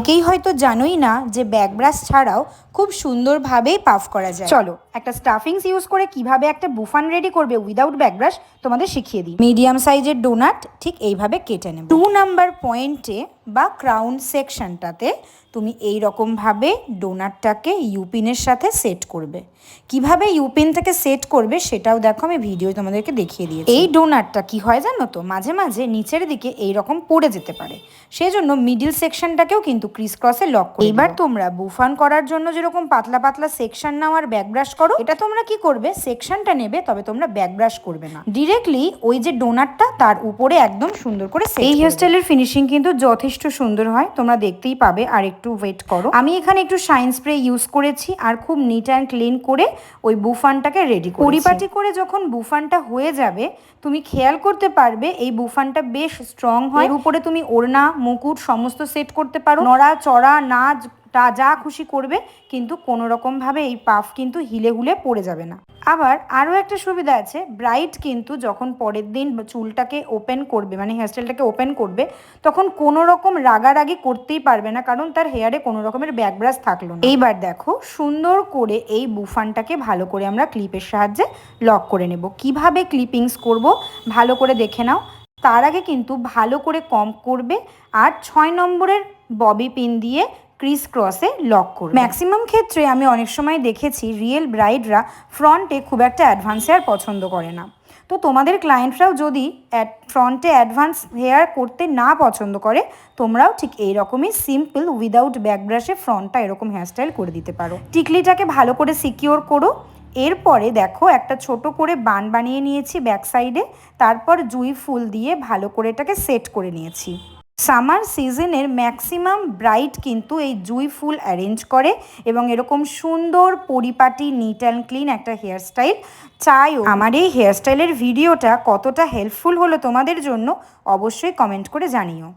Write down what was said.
অনেকেই হয়তো জানোই না যে ব্যাক ব্রাশ ছাড়াও খুব সুন্দরভাবেই পাফ করা যায়। চলো একটা স্টাফিংস ইউজ করে কিভাবে একটা বুফান রেডি করবে উইদাউট ব্যাক ব্রাশ তোমাদের শিখিয়ে দিই। মিডিয়াম সাইজের ডোনাট ঠিক এইভাবে কেটে নেব। 2 নাম্বার পয়েন্টে বা ক্রাউন সেকশনটাতে তুমি এই রকমভাবে ডোনাটটাকে ইউপিনের সাথে সেট করবে। কিভাবে ইউপিনটাকে সেট করবে সেটাও দেখো, আমি ভিডিও তোমাদেরকে দেখিয়ে দিয়েছি। এই ডোনাটটা কি হয় জানো তো, মাঝে মাঝে নিচের দিকে এই রকম পড়ে যেতে পারে, সেই জন্য মিডিল সেকশনটাকেও কিন্তু ক্রিস ক্রসে লক করে। এবার তোমরা বুফান করার জন্য যেরকম পাতলা পাতলা সেকশন নাও আর ব্যাক ব্রাশ করো, এটা তোমরা কি করবে, সেকশনটা নেবে, তবে তোমরা ব্যাক ব্রাশ করবে না, ডিরেক্টলি ওই যে ডোনাটটা তার উপরে একদম সুন্দর করে সেট। এই হেয়ারস্টাইলের ফিনিশিং কিন্তু যথেষ্ট সুন্দর হয়, তোমরা দেখতেই পাবে। আর একটু ওয়েট করো, আমি এখানে একটু শাইন স্প্রে ইউজ করেছি আর খুব নিট অ্যান্ড ক্লিন করে ওই বুফানটাকে রেডি করেছি। পরিপাটি করে যখন বুফানটা হয়ে যাবে তুমি খেয়াল করতে পারবে এই বুফানটা বেশ স্ট্রং হয়। এর উপরে তুমি ওড়না মুকুট সমস্ত সেট করতে পারো, নড়া চড়া নাচ যা খুশি করবে, কিন্তু কোনো রকমভাবে এই পাফ কিন্তু হিলে হুলে পড়ে যাবে না। আবার আরও একটা সুবিধা আছে, ব্রাইড কিন্তু যখন পরের দিন চুলটাকে ওপেন করবে, মানে হেয়ারস্টাইলটাকে ওপেন করবে, তখন কোনো রকম রাগারাগি করতেই পারবে না, কারণ তার হেয়ারে কোনো রকমের ব্যাক ব্রাশ থাকলো না। এইবার দেখো সুন্দর করে এই বুফানটাকে ভালো করে আমরা ক্লিপের সাহায্যে লক করে নেব। কিভাবে ক্লিপিংস করব ভালো করে দেখে নাও। তার আগে কিন্তু ভালো করে কম করবে আর 6 নম্বরের ববি পিন দিয়ে ক্রিস ক্রসে লক করবে। ম্যাক্সিমাম ক্ষেত্রে আমি অনেক সময় দেখেছি রিয়েল ব্রাইডরা ফ্রন্টে খুব একটা অ্যাডভান্স হেয়ার পছন্দ করে না, তো তোমাদের ক্লায়েন্টরাও যদি ফ্রন্টে অ্যাডভান্স হেয়ার করতে না পছন্দ করে, তোমরাও ঠিক এই রকমই সিম্পল উইদাউট ব্যাক ব্রাশে ফ্রন্টটা এরকম হেয়ারস্টাইল করে দিতে পারো। টিকলিটাকে ভালো করে সিকিওর করো। এরপরে দেখো একটা ছোট করে বান বানিয়ে নিয়েছি ব্যাক সাইডে, তারপর জুঁই ফুল দিয়ে ভালো করে এটাকে সেট করে নিয়েছি। সামার সিজনের ম্যাক্সিমাম ব্রাইড কিন্তু এই জুঁই ফুল অ্যারেঞ্জ করে এবং এরকম সুন্দর পরিপাটি নিট অ্যান্ড ক্লিন একটা হেয়ারস্টাইল চাইও। আমার এই হেয়ারস্টাইলের ভিডিওটা কতটা হেল্পফুল হলো তোমাদের জন্য অবশ্যই কমেন্ট করে জানিও।